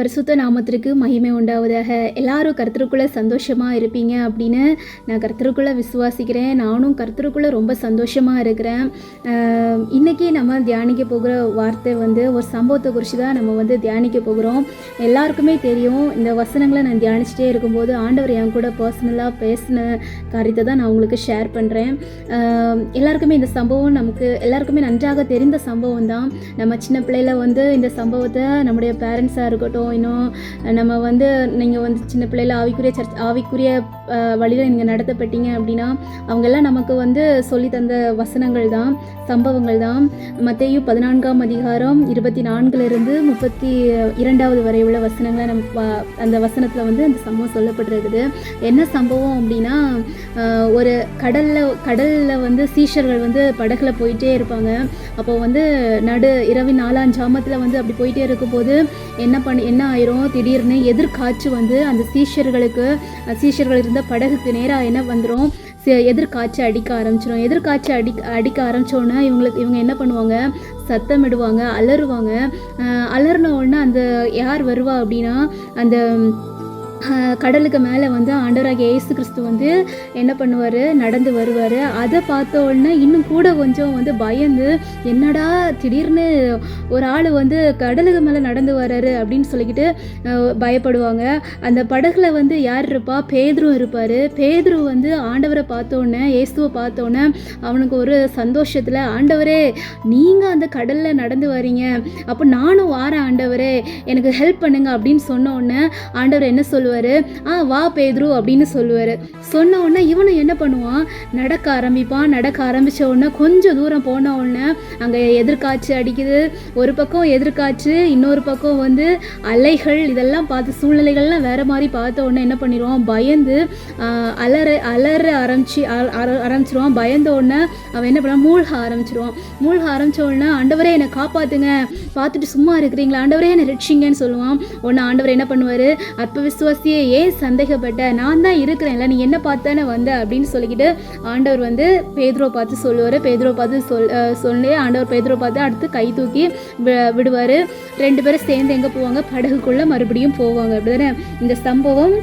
பரிசுத்த நாமத்திற்கு மகிமை உண்டாவதாக. எல்லாரும் கர்த்தருக்குள்ளே சந்தோஷமாக இருப்பீங்க அப்படின்னு நான் கர்த்தருக்குள்ளே விசுவாசிக்கிறேன். நானும் கர்த்தருக்குள்ளே ரொம்ப சந்தோஷமாக இருக்கிறேன். இன்றைக்கி நம்ம தியானிக்க போகிற வார்த்தை ஒரு சம்பவத்தை குறித்து தான் நம்ம தியானிக்க போகிறோம். எல்லாருக்குமே தெரியும், இந்த வசனங்களை நான் தியானிச்சிட்டே இருக்கும்போது ஆண்டவர் என் கூட பர்சனலாக பேசின காரியத்தை தான் நான் உங்களுக்கு ஷேர் பண்ணுறேன். எல்லாருக்குமே இந்த சம்பவம் எல்லாருக்குமே நன்றாக தெரிந்த சம்பவம் தான். நம்ம சின்ன பிள்ளையில் இந்த சம்பவத்தை நம்முடைய பேரண்ட்ஸாக இருக்கட்டும், இன்னும் நம்ம நீங்கள் சின்ன பிள்ளையில் ஆவிக்குரிய வழியில் நீங்கள் நடத்தப்பட்டீங்க அப்படின்னா அவங்கெல்லாம் நமக்கு சொல்லி தந்த வசனங்கள் தான், சம்பவங்கள் தான். மத்தேயு 14ஆம் அதிகாரம் 24 32 வரை உள்ள வசனங்களை அந்த வசனத்தில் அந்த சம்பவம் சொல்லப்பட்டிருக்குது. என்ன சம்பவம் அப்படின்னா, ஒரு கடலில் சீஷர்கள் படகுல போயிட்டே இருப்பாங்க. அப்போ நடு இரவின் 4ஆம் ஜாமத்தில் அப்படி போயிட்டே இருக்கும்போது என்ன ஆயிரும், திடீர்னு எதிர்காற்று அந்த சீஷர்கள் இருந்த படகுக்கு நேராக என்ன வந்துடும், எதிர்காற்று அடிக்க ஆரம்பிச்சிடும். எதிர்காற்று அடிக்க ஆரம்பித்தோன்னே இவங்க என்ன பண்ணுவாங்க, சத்தமிடுவாங்க, அலறுவாங்க. அலறின உடனே யார் வருவா அப்படின்னா, அந்த கடலுக்கு மேலே ஆண்டவராகிய இயேசு கிறிஸ்து என்ன பண்ணுவார், நடந்து வருவார். அதை பார்த்த உடனே இன்னும் கூட கொஞ்சம் பயந்து, என்னடா திடீர்னு ஒரு ஆள் கடலுக்கு மேலே நடந்து வர்றாரு அப்படின்னு சொல்லிக்கிட்டு பயப்படுவாங்க. அந்த படகுல யார் இருப்பா, பேதுரு இருப்பார். பேதுரு ஆண்டவரை பார்த்தோன்னே, இயேசுவை பார்த்தோன்னே அவனுக்கு ஒரு சந்தோஷத்தில், ஆண்டவரே நீங்கள் அந்த கடலில் நடந்து வரீங்க, அப்போ நானும் வாரேன் ஆண்டவரே, எனக்கு ஹெல்ப் பண்ணுங்க அப்படின்னு சொன்ன உடனே ஆண்டவர் என்ன சொல்லுவார், வா பேதுரு அப்படின்னு சொல்லுவார். சொன்ன உடனே இவனும் என்ன பண்ணுவான், நடக்க ஆரம்பிப்பான். நடக்க ஆரம்பித்த உடனே கொஞ்சம் தூரம் போன உடனே அங்கே எதிர்காற்று அடிக்குது. ஒரு பக்கம் எதிர்காற்று, இன்னொரு பக்கம் அலைகள். இதெல்லாம் பார்த்து சூழ்நிலைகள்லாம் வேறு மாதிரி பார்த்த உடனே என்ன பண்ணிடுவான், பயந்து அலற ஆரம்பிச்சிருவான். பயந்த உடனே அவன் என்ன பண்ணுவான், மூழ்க ஆரம்பித்த உடனே, ஆண்டவரே என்னை காப்பாற்றுங்க, பார்த்துட்டு சும்மா இருக்கிறீங்களா, ஆண்டவரே என்னை ரட்சிங்கன்னு சொல்லுவான். உடனே ஆண்டவர் என்ன பண்ணுவார், அற்ப விசுவாசியே ஏன் சந்தேகப்பட்ட, நான் தான் இருக்கிறேன்ல, நீ என்ன பார்த்தானே அப்படின்னு சொல்லிக்கிட்டு ஆண்டவர் பேதுருவை பார்த்து சொல்லுவார். பேதுருவை பார்த்து சொல்லி ஆண்டவர் பேதுருவை பார்த்து அடுத்து கை தூக்கி விடுவார். 2 பேரும் சேர்ந்து எங்கே போவாங்க, படகுக்குள்ளே மறுபடியும் போவாங்க. அப்படிதானே இந்த சம்பவம்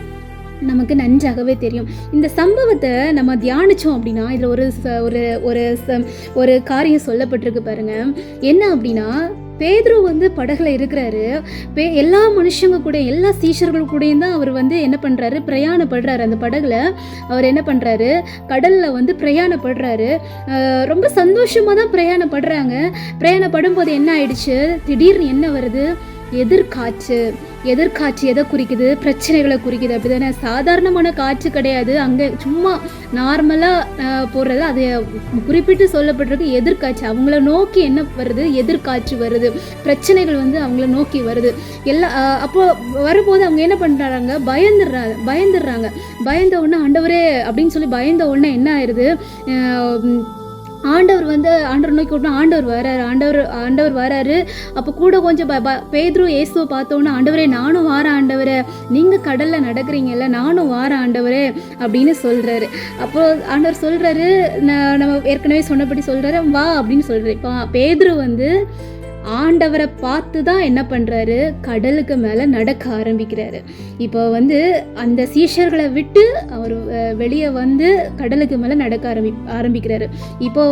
நமக்கு நன்றாகவே தெரியும். இந்த சம்பவத்தை நம்ம தியானித்தோம் அப்படின்னா இதில் ஒரு காரியம் சொல்லப்பட்டிருக்கு பாருங்க. என்ன அப்படின்னா, பேதுரு படகுல இருக்கிறாரு. எல்லா மனுஷங்க கூட, எல்லா சீஷர்கள் கூடயும் தான் அவர் என்ன பண்ணுறாரு, பிரயாணப்படுறாரு. அந்த படகுல அவர் என்ன பண்ணுறாரு, கடலில் பிரயாணப்படுறாரு. ரொம்ப சந்தோஷமாக தான் பிரயாணப்படும் போது என்ன ஆயிடுச்சு, திடீர்னு என்ன வருது, எதிர்காற்று எதை குறிக்குது, பிரச்சனைகளை குறிக்குது. அப்படி தானே, சாதாரணமான காற்று கிடையாது, அங்கே சும்மா நார்மலாக போடுறது. அது குறிப்பிட்டு சொல்லப்பட்டிருக்கு எதிர்காற்று. அவங்கள நோக்கி என்ன வருது, எதிர்காற்று வருது. பிரச்சனைகள் அவங்கள நோக்கி வருது. அப்போ வரும்போது அவங்க என்ன பண்ணுறாங்க, பயந்துடுறாங்க. பயந்த உடனே ஆண்டவரே அப்படின்னு சொல்லி பயந்த உடனே என்ன ஆயிடுது, ஆண்டவர் நோக்கி விட்டோம். ஆண்டவர் வராரு. அப்போ கூட கொஞ்சம் பேதுரு இயேசுவை பார்த்தோன்னா, ஆண்டவரே நானும் வாரேன் ஆண்டவரே, நீங்கள் கடலில் நடக்கிறீங்கல்ல, நானும் வாரேன் ஆண்டவரே அப்படின்னு சொல்கிறாரு. அப்போ ஆண்டவர் சொல்கிறாரு, நம்ம ஏற்கனவே சொன்னபடி சொல்கிறாரு, வா அப்படின்னு சொல்கிறாரு. இப்போ பேதுரு ஆண்டவரை பார்த்து தான் என்ன பண்ணுறாரு, கடலுக்கு மேலே நடக்க ஆரம்பிக்கிறாரு. இப்போ அந்த சீஷர்களை விட்டு அவர் வெளியே கடலுக்கு மேலே நடக்க ஆரம்பிக்கிறாரு. இப்போ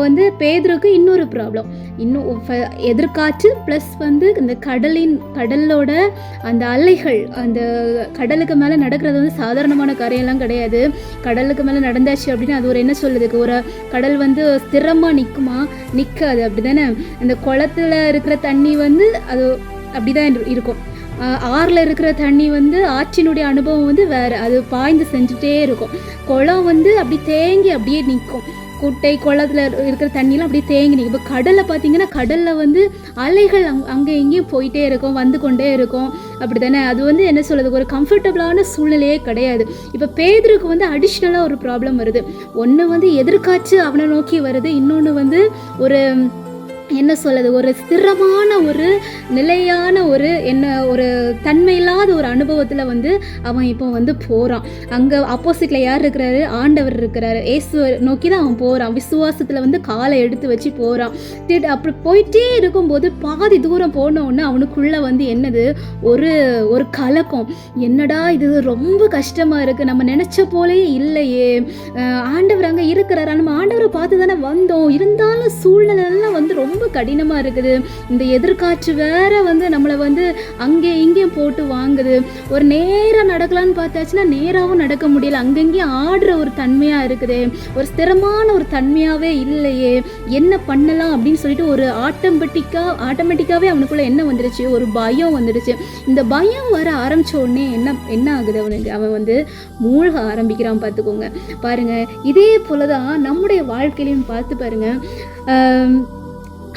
பேதுருக்கு இன்னொரு ப்ராப்ளம், எதிர்காற்று ப்ளஸ் இந்த கடலோட அந்த அலைகள். அந்த கடலுக்கு மேலே நடக்கிறது சாதாரணமான காரியம்லாம் கிடையாது. கடலுக்கு மேலே நடந்தாச்சு அப்படின்னா அது என்ன சொல்லுதுக்கு, ஒரு கடல் ஸ்திரமாக நிற்காது. அப்படி தானே, அந்த குளத்தில் இருக்கிற தண்ணி அது அப்படிதான் இருக்கும். ஆறில் இருக்கிற தண்ணி ஆற்றினுடைய அனுபவம் வேறு, அது பாய்ந்து செஞ்சுட்டே இருக்கும். குளம் அப்படி தேங்கி அப்படியே நிற்கும். குட்டை குளத்தில் இருக்கிற தண்ணியெலாம் அப்படியே தேங்கி நிற்கும். இப்போ கடலில் பார்த்தீங்கன்னா, கடலில் அலைகள் அங்கே எங்கேயும் போயிட்டே இருக்கும், வந்து கொண்டே இருக்கும். அப்படி தானே, அது என்ன சொல்கிறது, ஒரு கம்ஃபர்டபுளான சூழ்நிலையே கிடையாது. இப்போ பேதுருக்கு அடிஷ்னலாக ஒரு ப்ராப்ளம் வருது. ஒன்று எதிர்காற்று அவனை நோக்கி வருது, இன்னொன்று ஒரு என்ன சொல்லுது, ஒரு ஸ்திரமான ஒரு நிலையான ஒரு தன்மையில்லாத ஒரு அனுபவத்தில் வந்து அவன் இப்போ வந்து போகிறான். அங்கே ஆப்போசிட்டில் யார் இருக்கிறாரு? ஆண்டவர் இருக்கிறாரு. இயேசுவை நோக்கி தான் அவன் போகிறான். விசுவாசத்தில் வந்து காலை எடுத்து வச்சு போகிறான். அப்படி போயிட்டே இருக்கும்போது பாதி தூரம் போனோடனே அவனுக்குள்ளே வந்து என்னது, ஒரு கலக்கம். என்னடா இது ரொம்ப கஷ்டமாக இருக்குது, நம்ம நினச்ச போலேயே இல்லையே, ஆண்டவர் அங்கே இருக்கிறாரா, நம்ம ஆண்டவரை பார்த்து தானே வந்தோம், இருந்தாலும் சூழ்நிலைலாம் வந்து ரொம்ப கடினமாக இருக்குது, இந்த எதிர்காற்று வேற வந்து நம்மளை வந்து அங்கே இங்கேயும் போட்டு வாங்குது, ஒரு நேராக நடக்கலான்னு பார்த்தாச்சுன்னா நேராகவும் நடக்க முடியல, அங்கங்கேயும் ஆடுற ஒரு தன்மையாக இருக்குது, ஒரு ஸ்திரமான ஒரு தன்மையாகவே இல்லையே, என்ன பண்ணலாம் அப்படின்னு சொல்லிட்டு ஒரு ஆட்டோமேட்டிக்காகவே அவனுக்குள்ளே என்ன வந்துடுச்சு, ஒரு பயம் வந்துடுச்சு. இந்த பயம் வர ஆரம்பித்த உடனே என்ன ஆகுது, அவன் வந்து மூழ்க ஆரம்பிக்கிறான். பார்த்துக்கோங்க, பாருங்க, இதே போலதான் நம்முடைய வாழ்க்கையிலையும் பார்த்து பாருங்க.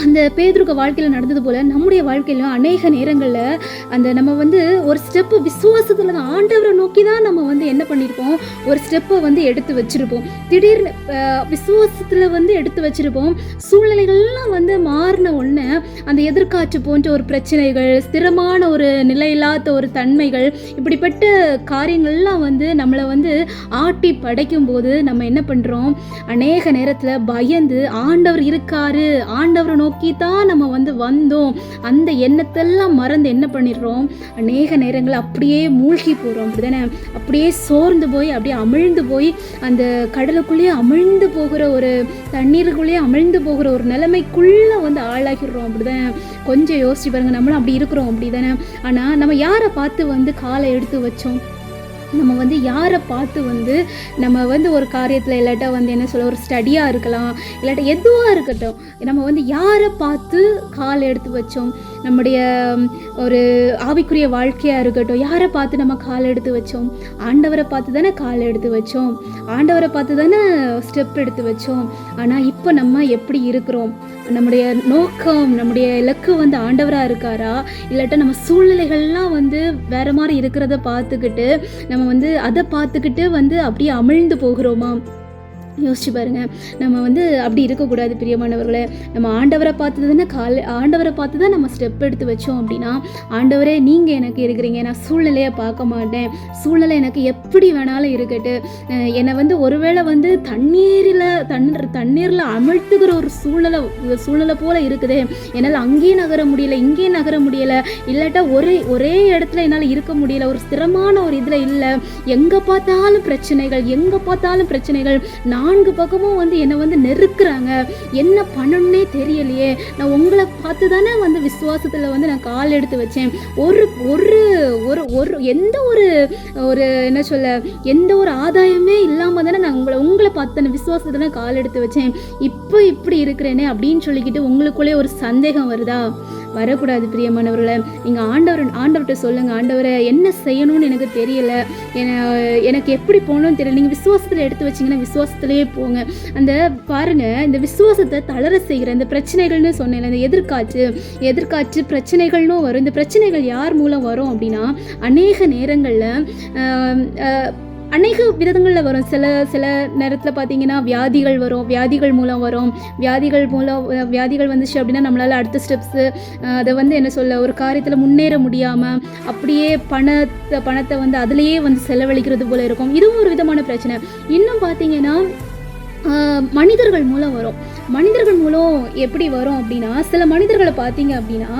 அந்த பேதுருக்கு வாழ்க்கையில் நடந்தது போல் நம்முடைய வாழ்க்கையிலும் அநேக நேரங்களில் அந்த நம்ம வந்து ஒரு ஸ்டெப்பு விசுவாசத்தில் தான் ஆண்டவரை நோக்கி தான் நம்ம வந்து என்ன பண்ணியிருப்போம், ஒரு ஸ்டெப்பை வந்து எடுத்து வச்சுருப்போம். திடீர்னு விசுவாசத்தில் வந்து எடுத்து வச்சுருப்போம். சூழ்நிலைகள்லாம் வந்து மாறின உடனே அந்த எதிர்காற்று போன்ற ஒரு பிரச்சனைகள், ஸ்திரமான ஒரு நிலையில்லாத ஒரு தன்மைகள், இப்படிப்பட்ட காரியங்கள்லாம் வந்து நம்மளை வந்து ஆட்டி படைக்கும் போது நம்ம என்ன பண்ணுறோம், அநேக நேரத்தில் பயந்து ஆண்டவர் இருக்காரு, ஆண்டவரை நோக்கி தான் நம்ம வந்து வந்தோம், அந்த எண்ணத்தெல்லாம் மறந்து என்ன பண்ணிடுறோம், அநேக நேரங்கள் அப்படியே மூழ்கி போகிறோம். அப்படிதானே, அப்படியே சோர்ந்து போய் அப்படியே அமிழ்ந்து போய் அந்த கடலுக்குள்ளேயே அமிழ்ந்து போகிற ஒரு தண்ணீருக்குள்ளேயே அமிழ்ந்து போகிற ஒரு நிலைமைக்குள்ளே வந்து ஆளாகிடுறோம். அப்படிதானே, கொஞ்சம் யோசிச்சு பாருங்க, நம்மளும் அப்படி இருக்கிறோம். அப்படிதானே, ஆனால் நம்ம யாரை பார்த்து வந்து காலை எடுத்து வச்சோம், நம்ம வந்து யாரை பார்த்து வந்து நம்ம வந்து ஒரு காரியத்தில் இல்லாட்டா வந்து என்ன சொல்ல, ஒரு ஸ்டடியாக இருக்கலாம், இல்லாட்டா எதுவாக இருக்கட்டும், நம்ம வந்து யாரை பார்த்து கால் எடுத்து வச்சோம், நம்முடைய ஒரு ஆவிக்குரிய வாழ்க்கையாக இருக்கட்டும், யாரை பார்த்து நம்ம கால் எடுத்து வச்சோம், ஆண்டவரை பார்த்து தானே கால் எடுத்து வச்சோம், ஆண்டவரை பார்த்து தானே ஸ்டெப் எடுத்து வச்சோம். ஆனால் இப்போ நம்ம எப்படி இருக்கிறோம், நம்முடைய நோக்கம், நம்முடைய இலக்கு வந்து ஆண்டவராக இருக்காரா, இல்லாட்டா நம்ம சூழ்நிலைகள்லாம் வந்து வேறு மாதிரி இருக்கிறத பார்த்துக்கிட்டு நம்ம வந்து அதை பார்த்துக்கிட்டு வந்து அப்படியே அமிழ்ந்து போகிறோமா? யோசிச்சு பாருங்க. நம்ம வந்து அப்படி இருக்கக்கூடாது பிரியமானவர்களே. நம்ம ஆண்டவரை பார்த்து தானே ஆண்டவரை பார்த்து தான் நம்ம ஸ்டெப் எடுத்து வச்சோம். அப்படின்னா, ஆண்டவரே நீங்கள் எனக்கு இருக்கிறீங்க, நான் சூழ்நிலையை பார்க்க மாட்டேன், சூழ்நிலை எனக்கு எப்படி வேணாலும் இருக்கட்டு, என்னை வந்து ஒருவேளை வந்து தண்ணீரில் அமிழ்த்துகிற ஒரு சூழ்நிலை போல் இருக்குது, என்னால் அங்கேயும் நகர முடியல, இங்கேயும் நகர முடியலை, இல்லாட்டா ஒரே இடத்துல என்னால் இருக்க முடியல, ஒரு ஸ்திரமான ஒரு இதில் இல்லை, எங்கே பார்த்தாலும் பிரச்சனைகள், 4 பக்கமும் வந்து என்னை வந்து நெருக்குறாங்க, என்ன பண்ணணுன்னே தெரியலையே, நான் உங்களை பார்த்து தானே வந்து விசுவாசத்தில் வந்து நான் கால் எடுத்து வச்சேன், எந்த ஒரு என்ன சொல்ல, எந்த ஒரு ஆதாயமே இல்லாமல் தானே நான் உங்களை பார்த்து விசுவாசத்தில் கால் எடுத்து வச்சேன், இப்போ இப்படி இருக்கிறேனே அப்படின்னு சொல்லிக்கிட்டு உங்களுக்குள்ளே ஒரு சந்தேகம் வருதா? வரக்கூடாது பிரியமானவர்களை. நீங்கள் ஆண்டவர்கிட்ட சொல்லுங்கள், ஆண்டவரை என்ன செய்யணும்னு எனக்கு தெரியலை, எனக்கு எப்படி போகணும்னு தெரியல, நீங்கள் விசுவாசத்தில் எடுத்து வச்சிங்கன்னா விசுவாசத்திலேயே போங்க. அந்த பாருங்கள், இந்த விசுவாசத்தை தளர செய்கிற இந்த பிரச்சனைகள்னு சொன்னேன், இந்த எதிர்காற்று பிரச்சனைகள்னு வரும். இந்த பிரச்சனைகள் யார் மூலம் வரும் அப்படின்னா, அநேக நேரங்களில் அநேக விதங்களில் வரும். சில நேரத்தில் பார்த்தீங்கன்னா வியாதிகள் வரும், வியாதிகள் மூலம் வரும். வியாதிகள் வந்துச்சு அப்படின்னா நம்மளால் அடுத்த ஸ்டெப்ஸு அதை வந்து என்ன சொல்ல, ஒரு காரியத்தில் முன்னேற முடியாமல் அப்படியே பணத்தை வந்து அதிலேயே வந்து செலவழிக்கிறது போல் இருக்கும். இதுவும் ஒரு விதமான பிரச்சனை. இன்னும் பார்த்தீங்கன்னா மனிதர்கள் மூலம் வரும். மனிதர்கள் மூலம் எப்படி வரும் அப்படின்னா, சில மனிதர்களை பார்த்தீங்க அப்படின்னா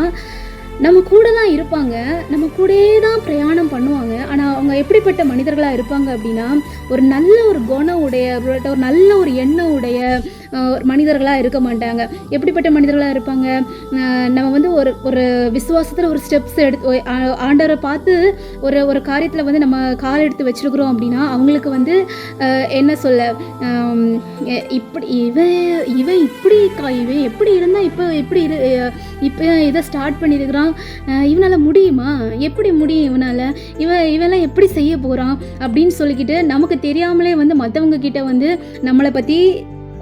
நம்ம கூட தான் இருப்பாங்க, நம்ம கூடயே தான் பிரயாணம் பண்ணுவாங்க. ஆனால் அவங்க எப்படிப்பட்ட மனிதர்களாக இருப்பாங்க அப்படின்னா, ஒரு நல்ல ஒரு குணம் உடைய, ஒரு நல்ல ஒரு எண்ணம் உடைய மனிதர்களாக இருக்க மாட்டாங்க. எப்படிப்பட்ட மனிதர்களாக இருப்பாங்க, நம்ம வந்து ஒரு விசுவாசத்தில் ஒரு ஸ்டெப்ஸ் எடுத்து ஆண்டவரை பார்த்து ஒரு காரியத்தில் வந்து நம்ம கால் எடுத்து வச்சுருக்குறோம் அப்படின்னா, அவங்களுக்கு வந்து என்ன சொல்ல, இப்படி இவன் எப்படி இருந்தால் இப்போ இதை ஸ்டார்ட் பண்ணியிருக்கிறான், இவனால் முடியுமா, எப்படி முடியும் இவெல்லாம் எப்படி செய்ய போகிறான் அப்படின்னு சொல்லிக்கிட்டு நமக்கு தெரியாமலே வந்து மற்றவங்க கிட்ட வந்து நம்மளை பற்றி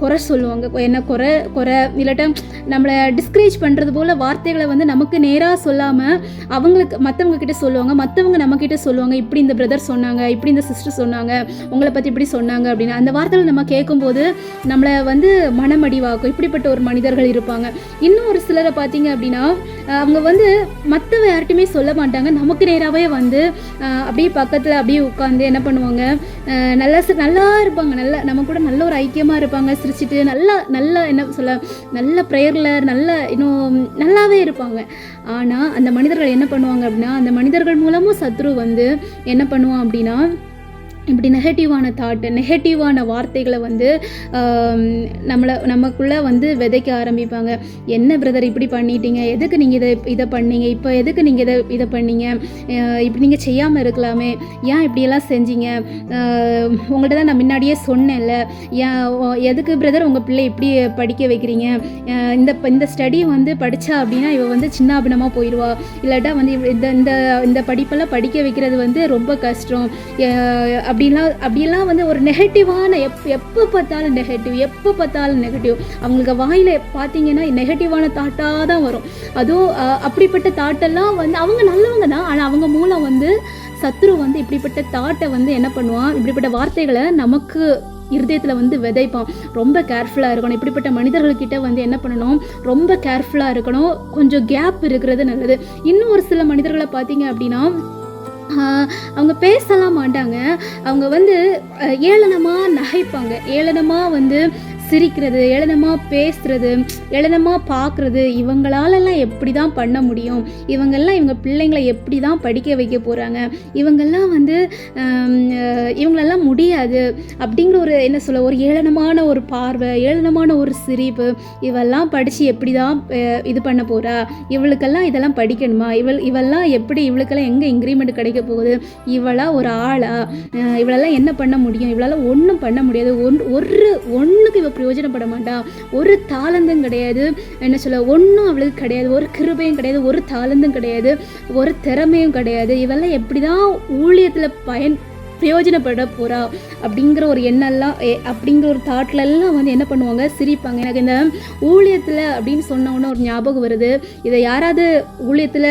குறை சொல்லுவாங்க, என்ன குறை குறை இல்லாட்ட நம்மளை டிஸ்கரேஜ் பண்ணுறது போல் வார்த்தைகளை வந்து நமக்கு நேராக சொல்லாமல் அவங்களுக்கு மற்றவங்க கிட்டே சொல்லுவாங்க, மற்றவங்க நம்மக்கிட்ட சொல்லுவாங்க, இப்படி இந்த பிரதர் சொன்னாங்க, இப்படி இந்த சிஸ்டர் சொன்னாங்க, உங்களை பற்றி இப்படி சொன்னாங்க அப்படின்னு. அந்த வார்த்தைகள் நம்ம கேட்கும்போது நம்மளை வந்து மனமடிவாக்கும். இப்படிப்பட்ட ஒரு மனிதர்கள் இருப்பாங்க. இன்னும் ஒரு சிலரை பார்த்தீங்க அப்படின்னா அவங்க வந்து மற்றவ யார்கிட்டையுமே சொல்ல மாட்டாங்க, நமக்கு நேராகவே வந்து அப்படியே பக்கத்தில் அப்படியே உட்காந்து என்ன பண்ணுவாங்க, நல்லா இருப்பாங்க, நம்ம கூட நல்ல ஒரு ஐக்கியமாக இருப்பாங்க, சிரிச்சிட்டு நல்லா என்ன சொல்ல, நல்ல ப்ரேயரில் இன்னும் நல்லாவே இருப்பாங்க. ஆனால் அந்த மனிதர்கள் என்ன பண்ணுவாங்க அப்படின்னா, அந்த மனிதர்கள் மூலமும் சத்ரு வந்து என்ன பண்ணுவான் அப்படின்னா, இப்படி நெகட்டிவான தாட்டு, நெகட்டிவான வார்த்தைகளை வந்து நமக்குள்ளே வந்து விதைக்க ஆரம்பிப்பாங்க. என்ன பிரதர் இப்படி பண்ணிட்டீங்க, எதுக்கு நீங்கள் இதை பண்ணீங்க, இப்போ எதுக்கு நீங்கள் இதை பண்ணீங்க, இப்படி நீங்கள் செய்யாமல் இருக்கலாமே, ஏன் இப்படியெல்லாம் செஞ்சீங்க, உங்கள்கிட்ட தான் நான் முன்னாடியே சொன்னேன்ல, எதுக்கு பிரதர் உங்கள் பிள்ளை இப்படி படிக்க வைக்கிறீங்க, இந்த ஸ்டடி வந்து படித்தா அப்படின்னா இவ வந்து சின்ன அபினமாக போயிடுவா, இல்லாட்டா வந்து இந்த படிப்பெல்லாம் படிக்க வைக்கிறது வந்து ரொம்ப கஷ்டம், அப்படிலாம் வந்து ஒரு நெகட்டிவான எப்போ பார்த்தாலும் நெகட்டிவ் அவங்களுக்கு வாயில் பார்த்தீங்கன்னா நெகட்டிவான தாட்டாக தான் வரும். அதுவும் அப்படிப்பட்ட தாட்டெல்லாம் வந்து அவங்க நல்லவங்க தான், ஆனால் அவங்க மூலம் வந்து சத்ரு வந்து இப்படிப்பட்ட தாட்டை வந்து என்ன பண்ணுவான், இப்படிப்பட்ட வார்த்தைகளை நமக்கு இருதயத்தில் வந்து விதைப்பான். ரொம்ப கேர்ஃபுல்லாக இருக்கணும். இப்படிப்பட்ட மனிதர்கள்கிட்ட வந்து என்ன பண்ணணும், ரொம்ப கேர்ஃபுல்லாக இருக்கணும். கொஞ்சம் கேப் இருக்கிறது நல்லது. இன்னும் ஒரு சில மனிதர்களை பார்த்தீங்க அப்படின்னா அவங்க பேசலாம் மாட்டாங்க, அவங்க வந்து ஏளனமாக நகைப்பாங்க, ஏளனமாக வந்து சிரிக்கிறது, ஏளனமாக பேசுகிறது, ஏளனமாக பார்க்குறது. இவங்களாலெல்லாம் எப்படி தான் பண்ண முடியும், இவங்க பிள்ளைங்களை எப்படி தான் படிக்க வைக்க போகிறாங்க, இவங்கெல்லாம் வந்து இவங்களெல்லாம் முடியாது அப்படிங்கிற ஒரு என்ன சொல்ல, ஒரு ஏளனமான ஒரு பார்வை, ஏளனமான ஒரு சிரிப்பு. இவெல்லாம் படித்து எப்படி தான் இது பண்ண போகிறா, இவளுக்கெல்லாம் இதெல்லாம் படிக்கணுமா, இவெல்லாம் எப்படி, இவளுக்கெல்லாம் எங்கே இன்க்ரிமெண்ட் கிடைக்க போகுது, இவளாக ஒரு ஆளா, இவளெல்லாம் என்ன பண்ண முடியும், இவளால் ஒன்றும் பண்ண முடியாது, ஒன்றுக்கு இவ பிரயோஜனப்பட மாட்டா, ஒரு தாளந்தும் கிடையாது, என்ன சொல்ல, ஒன்றும் அவளுக்கு கிடையாது, ஒரு கிருபையும் கிடையாது, ஒரு தாளந்தும் கிடையாது, ஒரு திறமையும் கிடையாது, இவெல்லாம் எப்படி தான் ஊழியத்தில் பிரயோஜனப்பட போகிறா அப்படிங்கிற ஒரு எண்ணெல்லாம், அப்படிங்கிற ஒரு தாட்லெல்லாம் வந்து என்ன பண்ணுவாங்க, சிரிப்பாங்க. எனக்கு இந்த ஊழியத்தில் அப்படின்னு சொன்னோன்னே ஒரு ஞாபகம் வருது. இதை யாராவது ஊழியத்தில்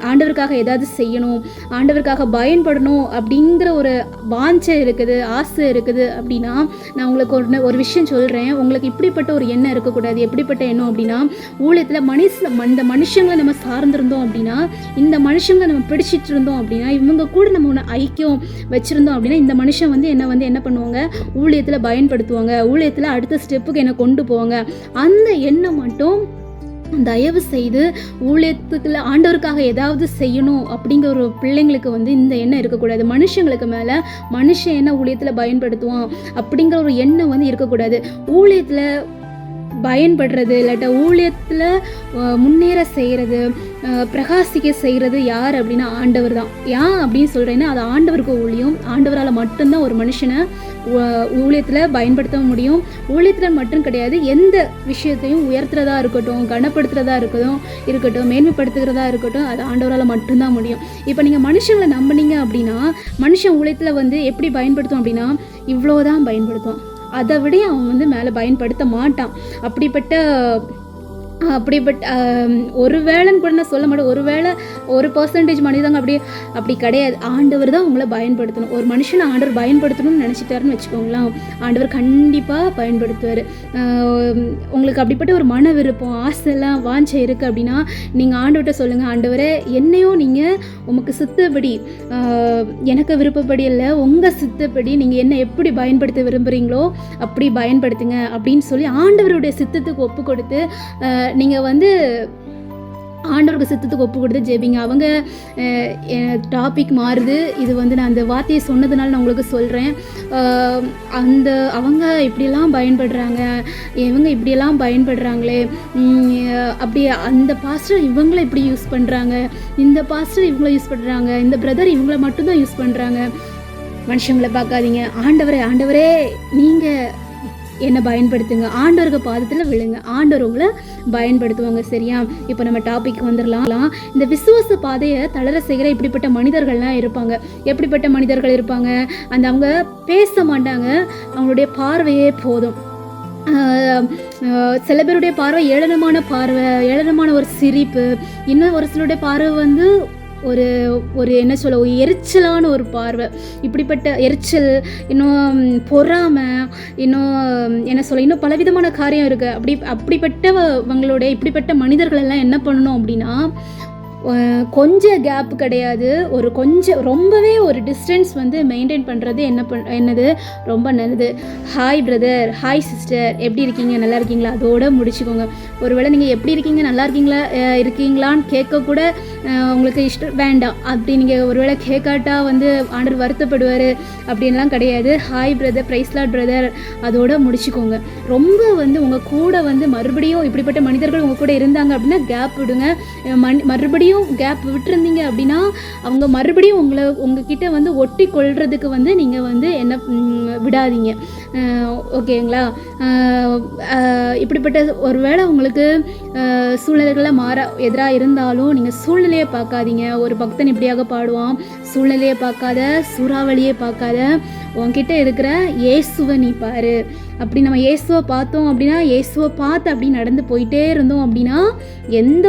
ஆண்டவருக்காக ஏதாவது செய்யணும், ஆண்டவருக்காக பயன்படணும் அப்படிங்கிற ஒரு வாஞ்சை இருக்குது, ஆசை இருக்குது அப்படின்னா நான் உங்களுக்கு ஒரு விஷயம் சொல்கிறேன். உங்களுக்கு இப்படிப்பட்ட ஒரு எண்ணம் இருக்கக்கூடாது. எப்படிப்பட்ட எண்ணம் அப்படின்னா, ஊழியத்தில் இந்த மனுஷங்களை நம்ம சார்ந்திருந்தோம் அப்படின்னா, இந்த மனுஷங்களை நம்ம பிடிச்சிட்டு இருந்தோம் அப்படின்னா, இவங்க கூட நம்ம ஒன்று ஐக்கியம் வச்சுருந்தோம் அப்படின்னா, இந்த மனுஷன் வந்து என்ன பண்ணுவாங்க, ஊழியத்தில் பயன்படுத்துவாங்க, ஊழியத்தில் அடுத்த ஸ்டெப்புக்கு என்னை கொண்டு போவாங்க. அந்த எண்ணம் மட்டும் தயவு செய்து ஊழியத்துக்குள்ள ஆண்டவருக்காக ஏதாவது செய்யணும் அப்படிங்கிற ஒரு பிள்ளைங்களுக்கு வந்து இந்த எண்ணம் இருக்கக்கூடாது. மனுஷங்களுக்கு மேலே மனுஷன் என்ன ஊழியத்தில் பயன்படுத்துவான் அப்படிங்கிற ஒரு எண்ணம் வந்து இருக்கக்கூடாது. ஊழியத்தில் பயன்படுறது இல்லாட்ட ஊழியத்தில் முன்னேற செய்கிறது, பிரகாசிக்க செய்கிறது யார் அப்படின்னா ஆண்டவர் தான். ஏன் அப்படின்னு சொல்கிறேன்னா, அது ஆண்டவருக்கு ஊழியம். ஆண்டவரால் மட்டும்தான் ஒரு மனுஷனை ஊழியத்தில் பயன்படுத்த முடியும். ஊழியத்தில் மட்டும் கிடையாது, எந்த விஷயத்தையும் உயர்த்துறதா இருக்கட்டும், கனப்படுத்துறதா இருக்கட்டும், மேன்மைப்படுத்துகிறதா இருக்கட்டும், அது ஆண்டவரால் மட்டும்தான் முடியும். இப்போ நீங்கள் மனுஷங்களை நம்பினீங்க அப்படின்னா, மனுஷன் ஊழியத்தில் வந்து எப்படி பயன்படுத்தும் அப்படின்னா, இவ்வளோதான் பயன்படுத்தும், அதை விட அவன் வந்து மேலே பயன்படுத்த மாட்டான். அப்படிப்பட்ட ஒரு வேளைன்னு கூட நான் சொல்ல மாட்டேன். ஒருவேளை 1% மனிதங்க அப்படி கிடையாது. ஆண்டவர் தான் உங்களை பயன்படுத்தணும். ஒரு மனுஷனை ஆண்டவர் பயன்படுத்தணும்னு நினச்சிட்டாருன்னு வச்சுக்கோங்களேன், ஆண்டவர் கண்டிப்பாக பயன்படுத்துவார். உங்களுக்கு அப்படிப்பட்ட ஒரு மன விருப்பம், ஆசைலாம் வாஞ்சை இருக்குது அப்படின்னா, நீங்கள் ஆண்டவர்கிட்ட சொல்லுங்கள், ஆண்டவரே என்னையும் நீங்கள் உமக்கு சித்தப்படி, எனக்கு விருப்பப்படி இல்லை, உங்கள் சித்தப்படி நீங்கள் என்ன எப்படி பயன்படுத்த விரும்புகிறீங்களோ அப்படி பயன்படுத்துங்க அப்படின்னு சொல்லி ஆண்டவருடைய சித்தத்துக்கு ஒப்பு கொடுத்து நீங்கள் வந்து ஆண்டவருக்கு சித்தத்துக்கு ஒப்பு கொடுத்து ஜெபிங்க. அவங்க டாபிக் மாறுது. இது வந்து நான் அந்த வார்த்தையை சொன்னதுனால நான் உங்களுக்கு சொல்கிறேன். அவங்க இப்படியெல்லாம் பயன்படுறாங்க, இவங்க இப்படியெல்லாம் பயன்படுறாங்களே, அப்படி அந்த பாஸ்டர் இவங்களை இப்படி யூஸ் பண்ணுறாங்க, இந்த பாஸ்டர் இவங்கள யூஸ் பண்ணுறாங்க, இந்த பிரதர் இவங்கள மட்டும்தான் யூஸ் பண்ணுறாங்க. மனுஷங்களை பார்க்காதீங்க. ஆண்டவரே நீங்கள் என்னை பயன்படுத்துங்க, ஆண்டவருக்கு பாதத்தில் விழுங்க, ஆண்டவர் உங்களை பயன்படுத்துவாங்க. சரியா? இப்போ நம்ம டாபிக் வந்துடலாம். இந்த விசுவாச பாதையை தளர செய்கிற இப்படிப்பட்ட மனிதர்கள்லாம் இருப்பாங்க. எப்படிப்பட்ட மனிதர்கள் இருப்பாங்க? அவங்க பேச மாட்டாங்க, அவங்களுடைய பார்வையே போதும். சில பேருடைய பார்வை ஏளனமான பார்வை, ஏளனமான ஒரு சிரிப்பு, இன்னும் ஒரு சிலருடைய பார்வை வந்து ஒரு ஒரு என்ன சொல்ல, ஒரு எரிச்சலான ஒரு பார்வை. இப்படிப்பட்ட எரிச்சல், இன்னும் பொறாமை, இன்னும் என்ன சொல்ல, இன்னும் பலவிதமான காரியம் இருக்குது. அப்படிப்பட்டவங்களுடைய இப்படிப்பட்ட மனிதர்கள் எல்லாம் என்ன பண்ணணும் அப்படின்னா, கொஞ்சம் கேப் கிடையாது, ஒரு கொஞ்சம் ரொம்பவே ஒரு டிஸ்டன்ஸ் வந்து மெயின்டைன் பண்ணுறது என்னது ரொம்ப நல்லது. ஹாய் பிரதர், ஹாய் சிஸ்டர், எப்படி இருக்கீங்க, நல்லா இருக்கீங்களா, அதோடு முடிச்சுக்கோங்க. ஒருவேளை நீங்கள் எப்படி இருக்கீங்க, நல்லா இருக்கீங்களான்னு கேட்கக்கூட உங்களுக்கு இஷ்டம் வேண்டாம். அப்படி நீங்கள் ஒருவேளை கேட்காட்டா வந்து ஆண்டவர் வருத்தப்படுவார் அப்படின்லாம் கிடையாது. Hi brother, praise lord brother, அதோடு முடிச்சுக்கோங்க. ரொம்ப வந்து உங்கள் கூட வந்து மறுபடியும் இப்படிப்பட்ட மனிதர்கள் உங்கள் கூட இருந்தாங்க அப்படின்னா கேப் விடுங்க. மறுபடியும் கேப் விட்டுருந்தீங்க அப்படின்னா அவங்க மறுபடியும் உங்ககிட்ட வந்து ஒட்டி கொள்றதுக்கு வந்து நீங்கள் வந்து என்ன விடாதீங்க. ஓகேங்களா? இப்படிப்பட்ட ஒருவேளை உங்களுக்கு சூழ்நிலைகள்லாம் எதிராக இருந்தாலும் நீங்கள் சூழ்நிலையை பார்க்காதீங்க. ஒரு பக்தன் இப்படியாக பாடுவான், சூழ்நிலையை பார்க்காத, சூறாவளியை பார்க்காத, உன்கிட்ட இருக்கிற இயேசுவை நீ பாரு. அப்படி நம்ம இயேசுவை பார்த்தோம் அப்படின்னா, இயேசுவை பார்த்து அப்படி நடந்து போயிட்டே இருந்தோம் அப்படின்னா எந்த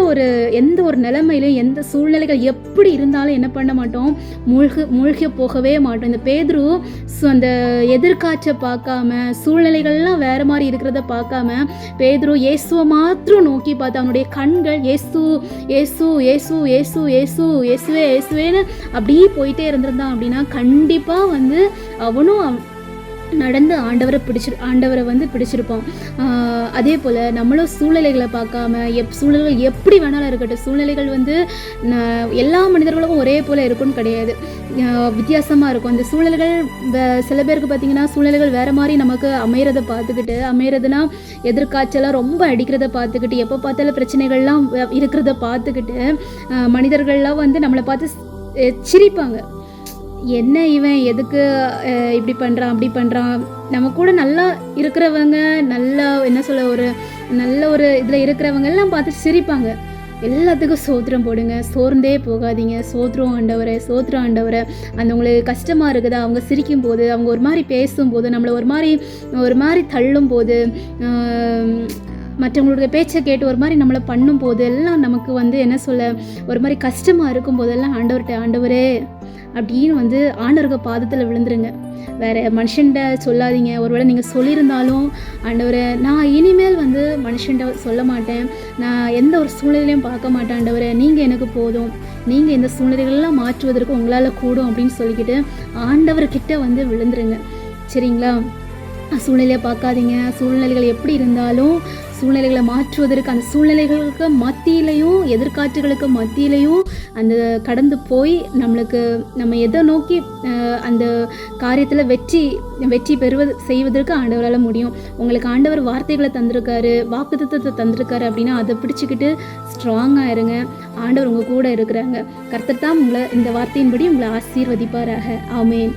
ஒரு நிலைமையிலும், எந்த சூழ்நிலைகள் எப்படி இருந்தாலும் என்ன பண்ண மாட்டோம், மூழ்கி போகவே மாட்டோம். இந்த பேதுரு அந்த எதிர்காட்சை பார்க்காம, சூழ்நிலைகள்லாம் வேறு மாதிரி இருக்கிறத பார்க்காம, பேதுரு இயேசுவை மாத்திரம் நோக்கி பார்த்து அவனுடைய கண்கள் இயேசு இயேசு இயேசு இயேசு இயேசு இயேசுவே இயேசுவேன்னு அப்படியே போயிட்டே இருந்திருந்தான் அப்படின்னா கண்டிப்பாக வந்து அவனும் நடந்து ஆண்டவரை வந்து பிடிச்சிருப்போம். அதே போல் நம்மளும் சூழ்நிலைகளை பார்க்காம, சூழ்நிலைகள் எப்படி வேணாலும் இருக்கட்டும், சூழ்நிலைகள் வந்து எல்லா மனிதர்களுக்கும் ஒரே போல் இருக்குன்னு கிடையாது, வித்தியாசமாக இருக்கும். அந்த சூழ்நிலைகள் சில பேருக்கு பார்த்திங்கன்னா சூழ்நிலைகள் வேறு மாதிரி நமக்கு அமையிறதுனா எதிர்காய்ச்சலாம் ரொம்ப அடிக்கிறத பார்த்துக்கிட்டு, எப்போ பார்த்தாலும் பிரச்சனைகள்லாம் இருக்கிறத பார்த்துக்கிட்டு மனிதர்கள்லாம் வந்து நம்மளை பார்த்து சிரிப்பாங்க. என்ன இவன் எதுக்கு இப்படி பண்ணுறான் அப்படி பண்ணுறான். நம்ம கூட நல்லா இருக்கிறவங்க, நல்லா என்ன சொல்ல, ஒரு நல்ல ஒரு இதில் இருக்கிறவங்க எல்லாம் பார்த்து சிரிப்பாங்க. எல்லாத்துக்கும் சோத்திரம் போடுங்க, சோர்ந்தே போகாதீங்க. சோத்திரம் ஆண்டவரை. அந்த உங்களுக்கு கஷ்டமாக இருக்குதா, அவங்க சிரிக்கும் போது, அவங்க ஒரு மாதிரி பேசும்போது, நம்மளை ஒரு மாதிரி தள்ளும் போது, மற்றவங்களுடைய பேச்சை கேட்டு ஒரு மாதிரி நம்மளை பண்ணும்போது எல்லாம் நமக்கு வந்து என்ன சொல்ல, ஒரு மாதிரி கஷ்டமாக இருக்கும் போதெல்லாம் ஆண்டவரே அப்படின்னு வந்து ஆண்டவருக்கு பாதத்தில் விழுந்துருங்க. வேறு மனுஷன்கிட்ட சொல்லாதீங்க. ஒருவேளை நீங்கள் சொல்லியிருந்தாலும், ஆண்டவரை நான் இனிமேல் வந்து மனுஷன்கிட்ட சொல்ல மாட்டேன், நான் எந்த ஒரு சூழ்நிலையும் பார்க்க மாட்டேன் ஆண்டவரை, நீங்கள் எனக்கு போதும், நீங்கள் இந்த சூழ்நிலைகள்லாம் மாற்றுவதற்கு உங்களால் கூடும் அப்படின்னு சொல்லிக்கிட்டு ஆண்டவர்கிட்ட வந்து விழுந்துருங்க. சரிங்களா? சூழ்நிலையை பார்க்காதீங்க. சூழ்நிலைகள் எப்படி இருந்தாலும் சூழ்நிலைகளை மாற்றுவதற்கு, அந்த சூழ்நிலைகளுக்கு மத்தியிலையும், எதிர்காற்றுகளுக்கு மத்தியிலையும் அந்த கடந்து போய் நம்ம எதை நோக்கி அந்த காரியத்தில் வெற்றி செய்வதற்கு ஆண்டவரால் முடியும். உங்களுக்கு ஆண்டவர் வார்த்தைகளை தந்திருக்காரு, வாக்குத்தத்தத்தை தந்திருக்காரு அப்படின்னா அதை பிடிச்சிக்கிட்டு ஸ்ட்ராங்காக இருங்க. ஆண்டவர் உங்கள் கூட இருக்கிறாங்க. கர்த்தர் தான் உங்களை இந்த வார்த்தையின்படி உங்களை ஆசீர்வதிப்பாராக. ஆமென்.